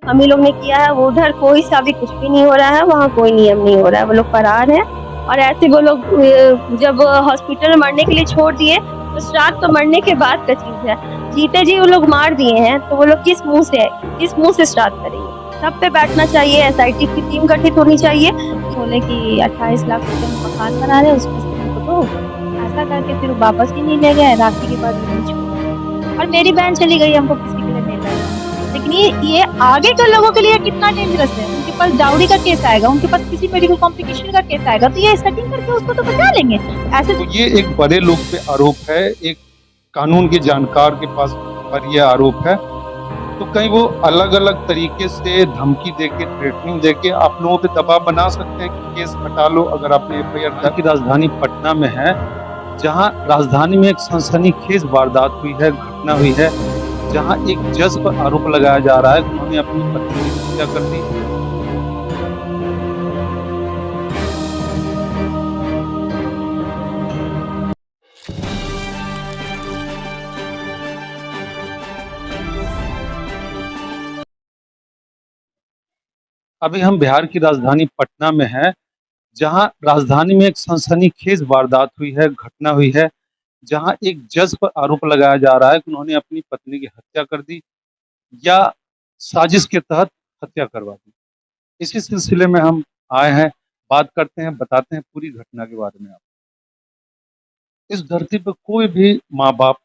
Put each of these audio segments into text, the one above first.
हम ही लोग ने किया है, वो उधर कोई सा भी कुछ भी नहीं हो रहा है, वहाँ कोई नियम नहीं हो रहा है, वो लोग फरार हैं। और ऐसे वो लोग जब हॉस्पिटल में मरने के लिए छोड़ दिए, तो श्राद्ध तो मरने के बाद का चीज़ है। जीते जी वो लोग मार दिए हैं, तो वो लोग किस मुँह से श्राद्ध करेंगे? सब पे बैठना चाहिए, एसआईटी की टीम गठित होनी चाहिए। बोले कि 28 लाख रुपए हम मकान बना रहे हैं, उसमें से हमको दो। ऐसा करके फिर वो वापस ही नहीं ले गए, राखी के बाद यहीं छोड़ दिया। और मेरी बहन चली गई, हमको किसी के लिए नहीं लड़ना। लेकिन ये आगे के लोगों के लिए कितना डेंजरस है। उनके पास डाउरी का केस आएगा, उनके पास किसी मेडिकल कॉम्प्लिकेशन का केस आएगा, तो ये सेटिंग करके उसको तो बचा लेंगे। ऐसे तो ये एक बड़े लोग पे आरोप है, एक कानून के जानकार के पास पर यह आरोप है। तो कहीं वो अलग अलग तरीके से धमकी देके, थ्रेटनिंग देके आप लोगों पे दबाव बना सकते हैं कि केस हटा लो। अगर आपने एफआईआर की राजधानी पटना में है, जहां राजधानी में एक सनसनीखेज वारदात हुई है, घटना हुई है, जहां एक जज पर आरोप लगाया जा रहा है कि उन्होंने अपनी पत्नी की हत्या कर दी। अभी हम बिहार की राजधानी पटना में हैं, जहां राजधानी में एक सनसनीखेज वारदात हुई है, घटना हुई है, जहां एक जज पर आरोप लगाया जा रहा है कि उन्होंने अपनी पत्नी की हत्या कर दी या साजिश के तहत हत्या करवा दी। इसी सिलसिले में हम आए हैं, बात करते हैं, बताते हैं पूरी घटना के बारे में। आप इस धरती पर कोई भी माँ बाप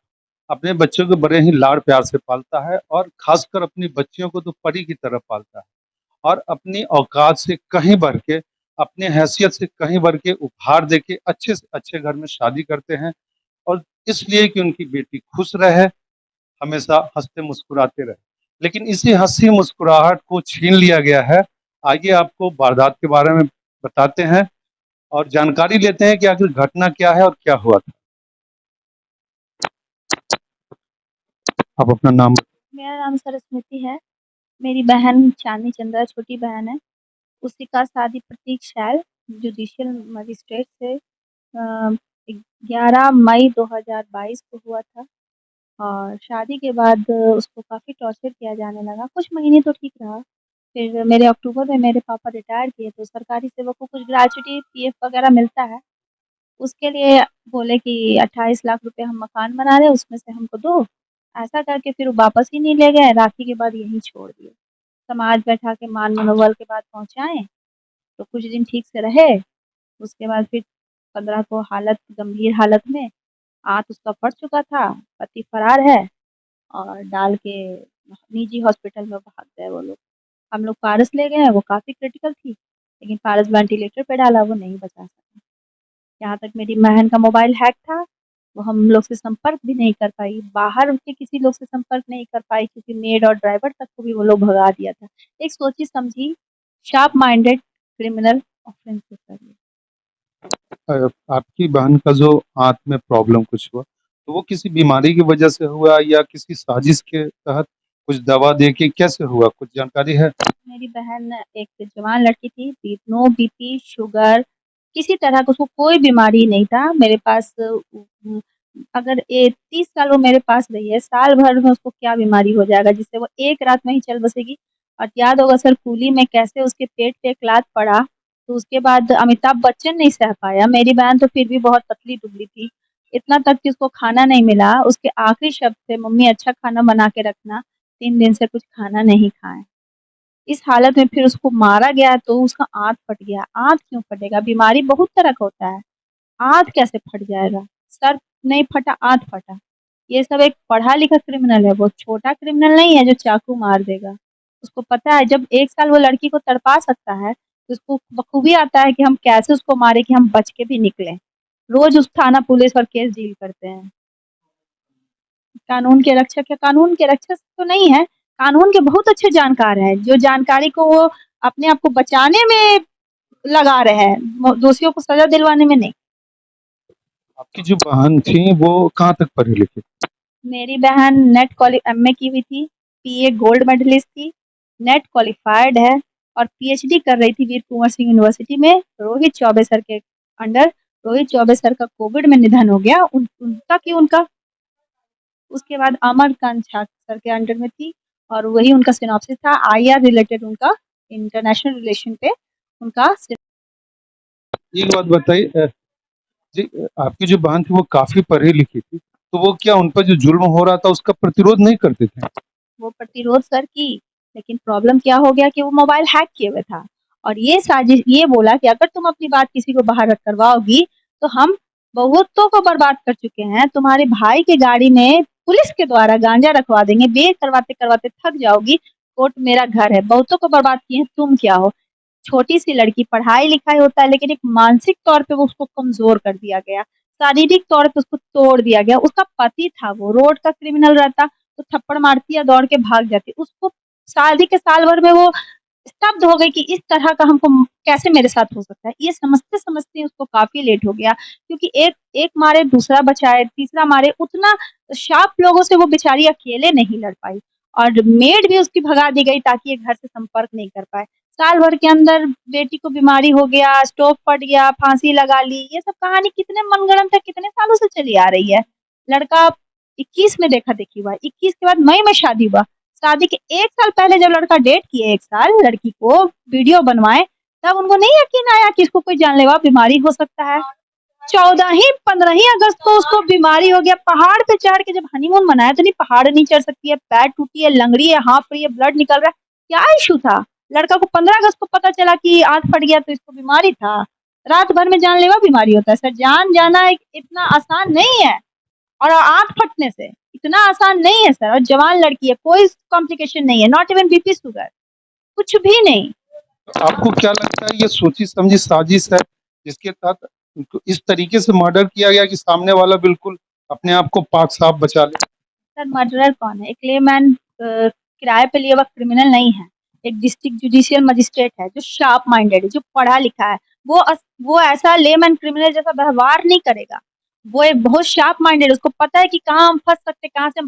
अपने बच्चों को बड़े ही लाड़ प्यार से पालता है, और खासकर अपनी बच्चियों को तो परी की तरह पालता है, और अपनी औकात से कहीं बढ़ के, अपने हैसियत से कहीं बढ़ के उपहार देके अच्छे से अच्छे घर में शादी करते हैं, और इसलिए कि उनकी बेटी खुश रहे, हमेशा हंसते मुस्कुराते रहे। लेकिन इसी हंसी मुस्कुराहट को छीन लिया गया है। आइए आपको वारदात के बारे में बताते हैं और जानकारी लेते हैं कि आखिर घटना क्या है और क्या हुआ था। आप अपना नाम। मेरा नाम सरस्वती है। मेरी बहन चांदनी चंद्रा छोटी बहन है। उसी का शादी प्रतीक शैल जुडिशियल मजिस्ट्रेट से 11 मई 2022 को हुआ था। और शादी के बाद उसको काफ़ी टॉर्चर किया जाने लगा। कुछ महीने तो ठीक रहा, फिर मेरे अक्टूबर में मेरे पापा रिटायर किए, तो सरकारी सेवक को कुछ ग्रेच्युटी पीएफ वगैरह मिलता है। उसके लिए बोले कि 28 लाख रुपए हम मकान बना रहे हैं, उसमें से हमको दो। ऐसा करके फिर वो वापस ही नहीं ले गए, राखी के बाद यहीं छोड़ दिए। समाज बैठा के मान मनोबल के बाद पहुँचाए, तो कुछ दिन ठीक से रहे। उसके बाद फिर 15 को गंभीर हालत में आँत उसका फट चुका था, पति फरार है, और डाल के निजी हॉस्पिटल में भाग गए वो लोग। हम लोग पारस ले गए, वो काफ़ी क्रिटिकल थी, लेकिन पारस वेंटिलेटर पे डाला, वो नहीं बचा सका। यहाँ तक मेरी बहन का मोबाइल हैक था, वो हम लोग से संपर्क भी नहीं कर पाई, बाहर के किसी लोग से संपर्क नहीं कर पाई, क्योंकि मेड और ड्राइवर तक को भी वो लोग भगा दिया था। एक सोची समझी शार्प माइंडेड क्रिमिनल ऑफेंस होता है। आपकी बहन का जो आंत में प्रॉब्लम कुछ हुआ, तो वो किसी बीमारी की वजह से हुआ या किसी साजिश के तहत कुछ दवा दे के कैसे हुआ, कुछ जानकारी है? मेरी बहन एक जवान लड़की थी, नो बीपी, शुगर, किसी तरह का उसको कोई बीमारी नहीं था। मेरे पास अगर 30 साल वो मेरे पास रही है, साल भर में उसको क्या बीमारी हो जाएगा जिससे वो एक रात में ही चल बसेगी। और याद होगा सर कूली में कैसे उसके पेट पे एक लात पड़ा, तो उसके बाद अमिताभ बच्चन नहीं सह पाया। मेरी बहन तो फिर भी बहुत पतली-दुबली थी, इतना तक कि उसको खाना नहीं मिला। उसके आखिरी शब्द थे, "मम्मी अच्छा खाना बना के रखना, 3 दिन से कुछ खाना नहीं खाए।" इस हालत में फिर उसको मारा गया, तो उसका आँत फट गया। आँत क्यों फटेगा? बीमारी बहुत तरह का होता है, आँत कैसे फट जाएगा? सर नहीं फटा, आँत फटा। ये सब एक पढ़ा-लिखा क्रिमिनल है, वो छोटा क्रिमिनल नहीं है जो चाकू मार देगा। उसको पता है जब 1 साल वो लड़की को तड़पा सकता है, तो उसको बखूबी आता है कि हम कैसे उसको मारें कि हम बच के भी निकलें। रोज़ उस थाना पुलिस और केस डील करते हैं। कानून के रक्षक है, कानून के रक्षक तो नहीं है, कानून के बहुत अच्छे जानकार हैं, जो जानकारी को वो अपने आप को बचाने में लगा रहे हैं, दोषियों को सज़ा दिलवाने में नहीं। आपकी जो बहन थी वो कहाँ तक पढ़ी लिखी थी? मेरी बहन नेट क्वाली एमए की हुई थी, पीए गोल्ड मेडलिस्ट थी, नेट क्वालिफाइड है, और पीएचडी कर रही थी वीर कुंवर सिंह यूनिवर्सिटी में, रोहित चौबे सर के अंडर। रोहित चौबे सर का कोविड में निधन हो गया, उनका कि उनका उसके बाद अमरकांत झा सर के अंडर में थी, और वही उनका सिनॉप्सिस था आईआर रिलेटेड, उनका इंटरनेशनल रिलेशन पे उनका। एक बात बताइए जी, आपकी जो बहन थी वो काफ़ी पढ़ी-लिखी थी, तो वो क्या उन पर जो जुल्म हो रहा था उसका प्रतिरोध नहीं करते थे? वो प्रतिरोध सर की, लेकिन प्रॉब्लम क्या हो गया कि वो मोबाइल हैक किए हुए था और ये साजिश ये बोला कि अगर तुम अपनी बात किसी को बाहर करवाओगी तो हम बहुतों को बर्बाद कर चुके हैं, तुम्हारे भाई की गाड़ी में पुलिस के द्वारा गांजा रखवा देंगे, बेर करवाते करवाते थक जाओगी, कोर्ट मेरा घर है, बहुतों को बर्बाद किए हैं, तुम क्या हो। छोटी सी लड़की, पढ़ाई लिखाई होता है लेकिन एक मानसिक तौर पे वो उसको कमजोर कर दिया गया, शारीरिक तौर पे उसको तोड़ दिया गया। उसका पति था, वो रोड का क्रिमिनल रहता तो थप्पड़ मारती या दौड़ के भाग जाती। उसको शादी के साल भर में वो स्तब्ध हो गई कि इस तरह का हमको कैसे मेरे साथ हो सकता है। ये समझते समझते उसको काफी लेट हो गया, क्योंकि एक एक मारे दूसरा बचाए, तीसरा मारे, उतना शार्प लोगों से वो बेचारी अकेले नहीं लड़ पाई और मेड भी उसकी भगा दी गई ताकि ये घर से संपर्क नहीं कर पाए। साल भर के अंदर बेटी को बीमारी हो गया, स्ट्रोक फट गया, फांसी लगा ली। ये सब कहानी कितने मनगढ़ंत है, कितने सालों से चली आ रही है। लड़का 21 में देखा देखी हुआ, 21 के बाद मई में शादी हुआ। शादी के 1 साल पहले जब लड़का डेट किए, 1 साल लड़की को वीडियो बनवाए, तब उनको नहीं यकीन आया कि इसको कोई जानलेवा बीमारी हो सकता है। 15 ही अगस्त को उसको बीमारी हो गया। पहाड़ पे चढ़ के जब हनीमून मनाया तो नहीं, पहाड़ नहीं चढ़ सकती है, पैर टूटी है, लंगड़ी है, हाँफ रही है, ब्लड निकल रहा है, क्या इशू था। लड़का को 15 अगस्त को पता चला कि आंत फट गया तो इसको बीमारी था। रात भर में जानलेवा बीमारी होता है सर, जान जाना इतना आसान नहीं है। और आंत फटने से इतना आसान नहीं है सर, और जवान लड़की है, कोई कॉम्प्लिकेशन नहीं है, नॉट इवन बीपी शुगर, कुछ भी नहीं। आपको क्या लगता है ये सोची-समझी साजिश है, जिसके तहत उनको इस तरीके से मर्डर किया गया कि सामने वाला बिल्कुल अपने आप को पाक-साफ बचा ले? सर मर्डरर कौन है? एक लेमैन किराए पे लिया हुआ क्रिमिनल नहीं है। एक डिस्ट्रिक्ट जुडिशियल मजिस्ट्रेट है जो शार्प माइंडेड है, जो पढ़ा लिखा है। वो ऐसा लेमैन क्रिमिनल जैसा व्यवहार नहीं करेगा। वो एक बहुत शार्प माइंडेड है, उसको पता है कि कहाँ हम फँस सकते हैं, कहाँ से हम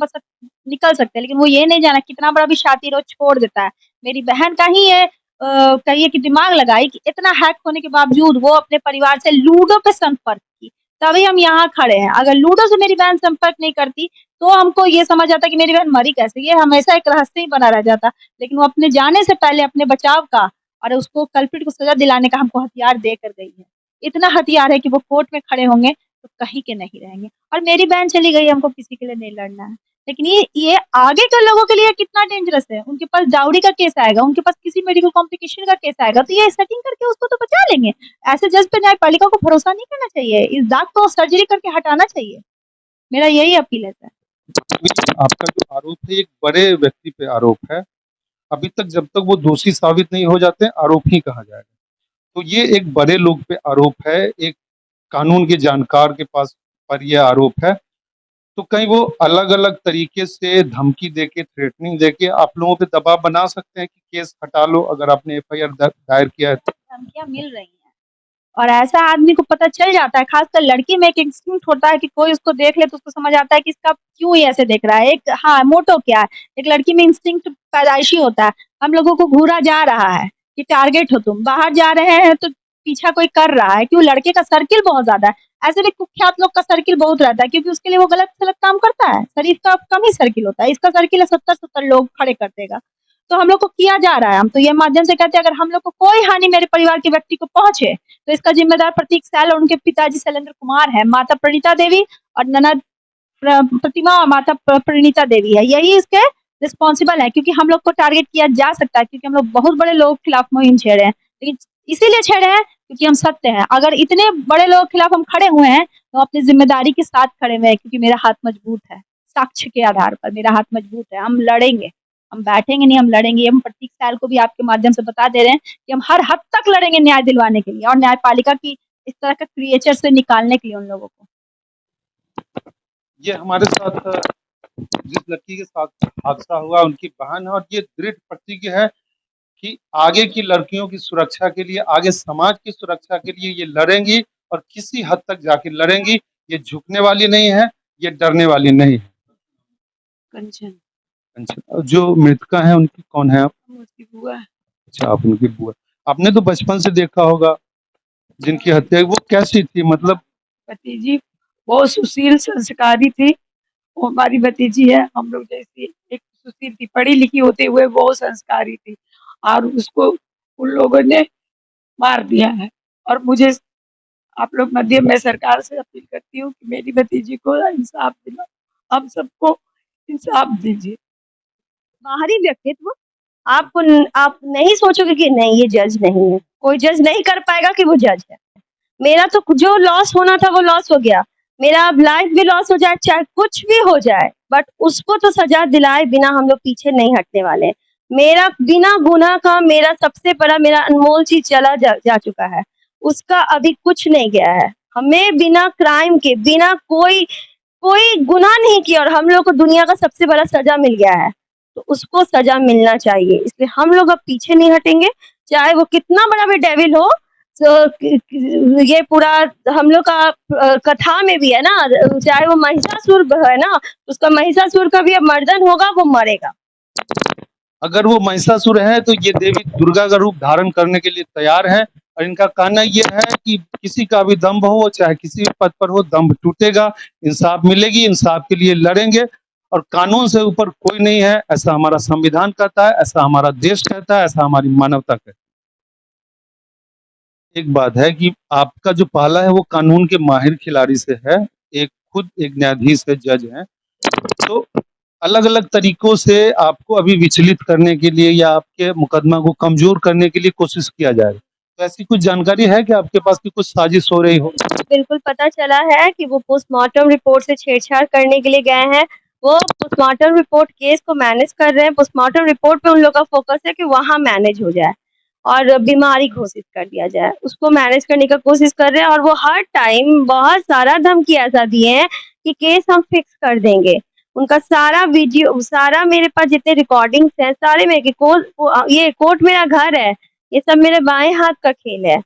निकल सकते हैं, लेकिन वो ये नहीं जाना कितना बड़ा भी शातिर हो छोड़ देता है। मेरी बहन का ही ये कहिए कि दिमाग लगाई कि इतना हैक होने के बावजूद वो अपने परिवार से लूडो पे संपर्क की, तभी हम यहाँ खड़े हैं। अगर लूडो से मेरी बहन संपर्क नहीं करती तो हमको ये समझ आता कि मेरी बहन मरी कैसे, ये हमेशा एक रहस्य ही बना रह जाता। लेकिन वो अपने जाने से पहले अपने बचाव का और उसको कल्प्रिट को सजा दिलाने का हमको हथियार दे कर गई है। इतना हथियार है कि वो कोर्ट में खड़े होंगे तो कहीं के नहीं रहेंगे। और मेरी बहन चली गई, हमको किसी के लिए नहीं लड़ना है। लेकिन ये आगे के लोगों के लिए कितना डेंजरस है। उनके पास डाउरी का केस आएगा, उनके पास किसी मेडिकल कॉम्प्लिकेशन का केस आएगा, तो ये सेटिंग करके उसको तो बचा लेंगे। ऐसे जज पे न्यायपालिका को भरोसा नहीं करना चाहिए, इस दाग को सर्जरी करके हटाना चाहिए। मेरा यही अपील है सर। आपका जो आरोप है एक बड़े व्यक्ति पे आरोप है। अभी तक जब तक वो दोषी साबित नहीं हो जाते आरोप ही कहा जाएगा। तो ये एक बड़े लोग पे आरोप है, एक कानून के जानकार के पास पर ये आरोप है। तो कहीं वो अलग-अलग तरीके से धमकी देके, थ्रेटनिंग देके आप लोगों पे दबाव बना सकते हैं कि केस हटा लो अगर आपने एफआईआर दायर किया है तो? धमकियाँ मिल रही हैं और ऐसा आदमी को पता चल जाता है, खासकर लड़की में एक इंस्टिंक्ट होता है कि कोई उसको देख ले तो उसको समझ आता है कि इसका क्यों ये ऐसे देख रहा है। एक हाँ, मोटो क्या है, एक लड़की में इंस्टिंक्ट पैदाइशी होता है। हम लोगों को घूरा जा रहा है कि टारगेट हो तुम, बाहर जा रहे हैं तो पीछा कोई कर रहा है, क्यों? लड़के का सर्किल बहुत ज़्यादा है। ऐसे भी कुख्यात लोग का सर्किल बहुत रहता है क्योंकि उसके लिए वो गलत-सलत काम करता है। शरीफ का कम ही सर्किल होता है, इसका सर्किल है 70-70 लोग खड़े कर देगा। तो हम लोग को किया जा रहा है। हम तो ये माध्यम से कहते हैं अगर हम लोग को कोई हानि मेरे परिवार के व्यक्ति को पहुँचे तो इसका जिम्मेदार प्रतीक सैल और उनके पिताजी शैलेंद्र कुमार है, माता प्रणीता देवी और ननद प्रतिमा और माता प्रणीता देवी है। यही इसके रिस्पॉन्सिबल है क्योंकि हम लोग को टारगेट किया जा सकता है क्योंकि हम लोग बहुत बड़े लोगों के खिलाफ मुहिम छेड़े हैं। लेकिन इसीलिए छेड़े हैं क्योंकि हम सत्य हैं। अगर इतने बड़े लोगों के खिलाफ हम खड़े हुए हैं तो अपनी जिम्मेदारी के साथ खड़े हुए हैं क्योंकि मेरा हाथ मजबूत है। साक्ष्य के आधार पर मेरा हाथ मजबूत है। हम लड़ेंगे, हम बैठेंगे नहीं, हम लड़ेंगे। हम प्रतीक सैल को भी आपके माध्यम से बता दे रहे हैं कि हम हर हद तक लड़ेंगे न्याय दिलवाने के लिए और न्यायपालिका की इस तरह का क्रिएचर से निकालने के लिए उन लोगों को। ये हमारे साथ जिस लड़की के साथ हादसा हुआ उनकी बहन है और ये दृढ़ प्रतिज्ञ है कि आगे की लड़कियों की सुरक्षा के लिए, आगे समाज की सुरक्षा के लिए ये लड़ेंगी और किसी हद तक जाके लड़ेंगी। ये झुकने वाली नहीं है, ये डरने वाली नहीं है। कंचन, अच्छा, और जो मृतका है उनकी कौन है आप? हम उसकी बुआ है। अच्छा, आप उनकी बुआ। आपने तो बचपन से देखा होगा जिनकी हत्या हुई, वो कैसी थी? मतलब भतीजी बहुत सुशील संस्कारी थी। वो हमारी भतीजी है, हम लोग जैसी एक सुशील थी, पढ़ी लिखी होते हुए वो संस्कारी थी और उसको उन लोगों ने मार दिया है। और मुझे आप लोग माध्यम मैं सरकार से अपील करती हूँ कि मेरी भतीजी को इंसाफ दिलाओ, हम सबको इंसाफ दीजिए। बाहरी व्यक्तित्व आप नहीं सोचोगे कि नहीं ये जज नहीं है, कोई जज नहीं कर पाएगा कि वो जज है। मेरा तो जो लॉस होना था वो लॉस हो गया, मेरा अब लाइफ भी लॉस हो जाए चाहे कुछ भी हो जाए, बट उसको तो सजा दिलाए बिना हम लोग पीछे नहीं हटने वाले। मेरा बिना गुनाह का मेरा सबसे बड़ा मेरा अनमोल चीज चला जा चुका है, उसका अभी कुछ नहीं गया है। हमें बिना क्राइम के बिना कोई कोई गुनाह नहीं किया और हम लोग को दुनिया का सबसे बड़ा सजा मिल गया है, तो उसको सजा मिलना चाहिए। इसलिए हम लोग अब पीछे नहीं हटेंगे, चाहे वो कितना बड़ा भी डेविल हो। तो ये पूरा हम लोग का कथा में भी है ना, चाहे वो महिषासुर है ना, उसका महिषासुर का भी अब मर्दन होगा, वो मरेगा। अगर वो महिषासुर है तो ये देवी दुर्गा का रूप धारण करने के लिए तैयार है। और इनका कहना ये है कि किसी का भी दम्भ हो, चाहे किसी भी पद पर हो, दम्भ टूटेगा, इंसाफ मिलेगी, इंसाफ के लिए लड़ेंगे और कानून से ऊपर कोई नहीं है, ऐसा हमारा संविधान कहता है, ऐसा हमारा देश कहता है, ऐसा हमारी मानवता कहती है। एक बात है कि आपका जो पहला है वो कानून के माहिर खिलाड़ी से है, खुद एक न्यायाधीश है, जज है, तो अलग अलग तरीकों से आपको अभी विचलित करने के लिए या आपके मुकदमा को कमजोर करने के लिए कोशिश किया जाएगा। तो ऐसी कुछ जानकारी है कि आपके पास की कुछ साजिश हो रही हो? बिल्कुल पता चला है कि वो पोस्टमार्टम रिपोर्ट से छेड़छाड़ करने के लिए गए हैं। वो पोस्टमार्टम रिपोर्ट केस को मैनेज कर रहे हैं। पोस्टमार्टम रिपोर्ट पे उन लोग का फोकस है कि वहाँ मैनेज हो जाए और बीमारी घोषित कर दिया जाए, उसको मैनेज करने का कोशिश कर रहे हैं। और वो हर टाइम बहुत सारा धमकी ऐसा दिए हैं कि केस हम फिक्स कर देंगे। उनका सारा वीडियो, सारा मेरे पास जितने रिकॉर्डिंग्स हैं सारे में कि ये कोर्ट मेरा घर है, ये सब मेरे बाएं हाथ का खेल है।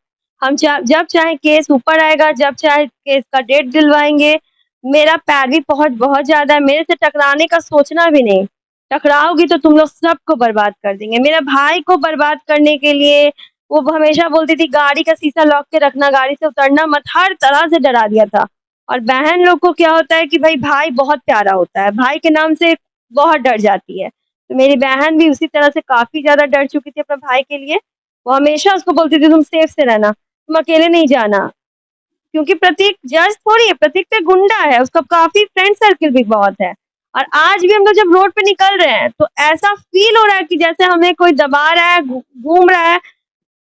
हम जब चाहे केस ऊपर आएगा, जब चाहे केस का डेट दिलवाएंगे। मेरा पैरवी पहुंच बहुत ज्यादा है, मेरे से टकराने का सोचना भी नहीं। टकराओगी तो तुम लोग सबको बर्बाद कर देंगे। मेरा भाई को बर्बाद करने के लिए वो हमेशा बोलती थी गाड़ी का शीशा लॉक के रखना, गाड़ी से उतरना मत, हर तरह से डरा दिया था। और बहन लोग को क्या होता है कि भाई बहुत प्यारा होता है, भाई के नाम से बहुत डर जाती है। तो मेरी बहन भी उसी तरह से काफी ज्यादा डर चुकी थी अपने भाई के लिए। वो हमेशा उसको बोलती थी तुम सेफ से रहना, तुम अकेले नहीं जाना, क्योंकि प्रतीक जज थोड़ी है, प्रतीक पे गुंडा है, उसका काफी फ्रेंड सर्किल भी बहुत है। और आज भी हम लोग जब रोड पे निकल रहे हैं तो ऐसा फील हो रहा है कि जैसे हमें कोई दबा रहा है, घूम रहा है,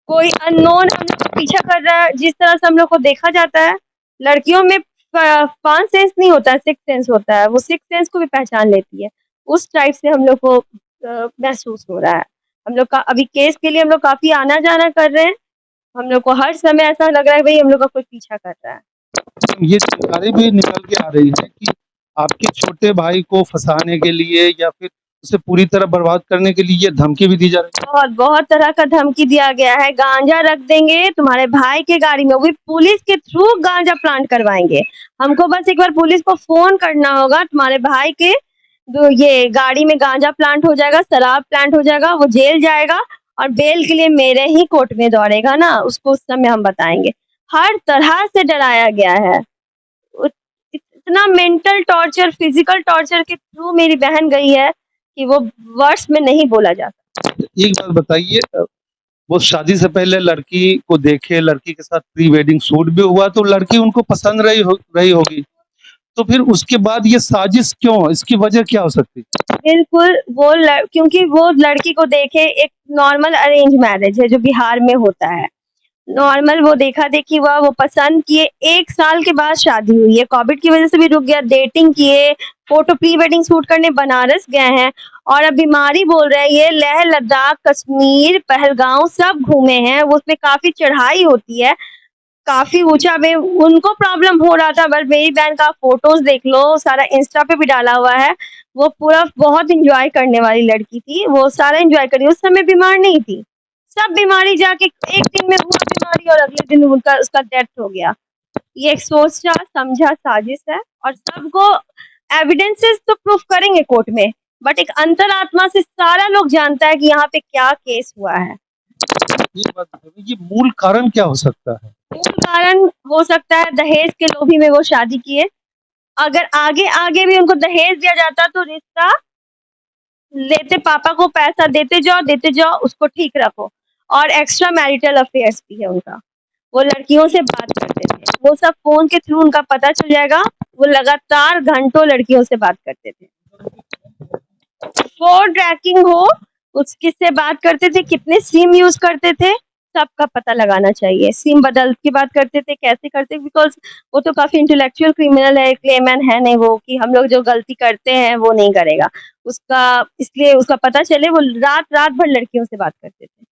कोई अननोन हम लोग को पीछा कर रहा है। जिस तरह से हम लोग को देखा जाता है, लड़कियों में 5 सेंस नहीं होता है, 6 सेंस होता है, वो 6 सेंस को भी पहचान लेती है। उस टाइप से हम लोग को महसूस हो रहा है। हम लोग का अभी केस के लिए हम लोग काफी आना जाना कर रहे हैं। हम लोग को हर समय ऐसा लग रहा है भाई हम लोग का कोई पीछा कर रहा है। ये जानकारी भी निकल के आ रही है कि आपके छोटे भाई को फंसाने के लिए या फिर उसे पूरी तरह बर्बाद करने के लिए ये धमकी भी दी जा रही है। बहुत तरह का धमकी दिया गया है। गांजा रख देंगे तुम्हारे भाई के गाड़ी में, वो भी पुलिस के थ्रू गांजा प्लांट करवाएंगे। हमको बस एक बार पुलिस को फोन करना होगा, तुम्हारे भाई के ये गाड़ी में गांजा प्लांट हो जाएगा, शराब प्लांट हो जाएगा, वो जेल जाएगा और बेल के लिए मेरे ही कोर्ट में दौड़ेगा ना, उसको उस समय हम बताएंगे। हर तरह से डराया गया है। इतना मेंटल टॉर्चर, फिजिकल टॉर्चर के थ्रू मेरी बहन गई है कि वो वर्ड्स में नहीं बोला जा सकता। एक बात बताइए, वो शादी से पहले लड़की को देखे, लड़की के साथ प्री वेडिंग शूट भी हुआ, तो लड़की उनको पसंद रही होगी, तो फिर उसके बाद ये साजिश क्यों, इसकी वजह क्या हो सकती है? बिल्कुल क्योंकि वो लड़की को देखे, एक नॉर्मल अरेंज मैरिज है जो बिहार में होता है, नॉर्मल वो देखा देखी हुआ, वो पसंद किए, 1 साल के बाद शादी हुई है, कोविड की वजह से भी रुक गया, डेटिंग किए, फोटो प्री वेडिंग शूट करने बनारस गए हैं और अब बीमारी बोल रहे हैं। ये लेह लद्दाख, कश्मीर, पहलगांव सब घूमे हैं, वो उसमें काफी चढ़ाई होती है, काफी ऊंचा में उनको प्रॉब्लम हो रहा था। बट मेरी बहन का फोटोज देख लो, सारा इंस्टा पे भी डाला हुआ है, वो पूरा बहुत इंजॉय करने वाली लड़की थी, वो सारा इंजॉय करी, उस समय बीमार नहीं थी। सब बीमारी जाके एक दिन में हुआ बीमारी और अगले दिन उसका डेथ हो गया। ये एक सोचा समझा साजिश है और सबको एविडेंसेस तो प्रूफ करेंगे कोर्ट में, बट एक अंतरात्मा से सारा लोग जानता है कि यहाँ पे क्या केस हुआ है। ये मूल कारण क्या हो सकता है? मूल कारण हो सकता है दहेज के लोभी में वो शादी किए। अगर आगे भी उनको दहेज दिया जाता तो रिश्ता लेते पापा को पैसा देते जाओ, उसको ठीक रखो। और एक्स्ट्रा मैरिटल अफेयर्स भी है उनका। वो लड़कियों से बात करते थे, वो सब फ़ोन के थ्रू उनका पता चल जाएगा। वो लगातार घंटों लड़कियों से बात करते थे। फ़ोन ट्रैकिंग हो, उस किससे बात करते थे, कितने सिम यूज़ करते थे, सबका पता लगाना चाहिए। सिम बदल के बात करते थे, कैसे करते, बिकॉज़ वो तो काफ़ी इंटेलेक्चुअल क्रिमिनल है, क्लेमैन है नहीं वो कि हम लोग जो गलती करते हैं वो नहीं करेगा। उसका इसलिए उसका पता चले वो रात-रात भर लड़कियों से बात करते थे।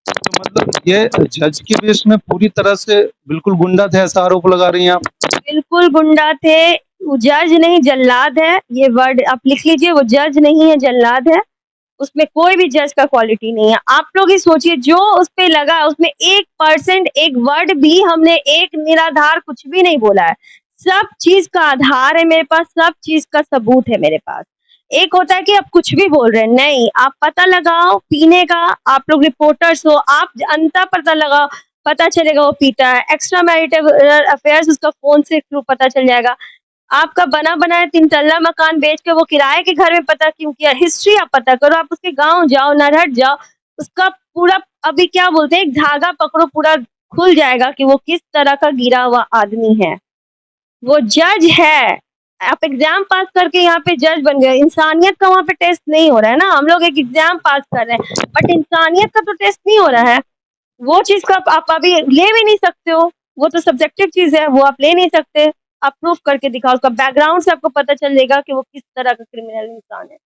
तो मतलब ये जज के बेस में पूरी तरह से बिल्कुल गुंडा थे, ऐसा आरोप लगा रही हैं आप? बिल्कुल गुंडा थे, वो जज नहीं जल्लाद है, ये वर्ड आप लिख लीजिए, वो जज नहीं है जल्लाद है। उसमें कोई भी जज का क्वालिटी नहीं है। आप लोग ही सोचिए जो उस पे लगा उसमें 1% एक वर्ड भी हमने एक निराधार कुछ भी नहीं बोला है। सब चीज़ का आधार है मेरे पास, सब चीज़ का सबूत है मेरे पास। एक होता है कि आप कुछ भी बोल रहे हैं, नहीं आप पता लगाओ पीने का, आप लोग रिपोर्टर्स हो, आप अंतर पता लगाओ, पता चलेगा वो पीता है। एक्स्ट्रा मैरिटल अफेयर्स उसका फ़ोन से थ्रू पता चल जाएगा। आपका बना बनाया 3 तल्ला मकान बेच के वो किराए के घर में पता क्यों किया? हिस्ट्री आप पता करो, आप उसके गाँव जाओ, नरहट जाओ, उसका पूरा अभी क्या बोलते हैं, एक धागा पकड़ो पूरा खुल जाएगा कि वो किस तरह का गिरा हुआ आदमी है। वो जज है। आप एग्ज़ाम पास करके यहाँ पे जज बन गए, इंसानियत का वहाँ पे टेस्ट नहीं हो रहा है ना, हम लोग एक एग्ज़ाम पास कर रहे हैं, बट इंसानियत का तो टेस्ट नहीं हो रहा है। वो चीज़ का आप अभी ले भी नहीं सकते हो, वो तो सब्जेक्टिव चीज़ है, वो आप ले नहीं सकते। आप प्रूफ करके दिखाओ, उसका बैकग्राउंड से आपको पता चल जाएगा कि वो किस तरह का क्रिमिनल इंसान है।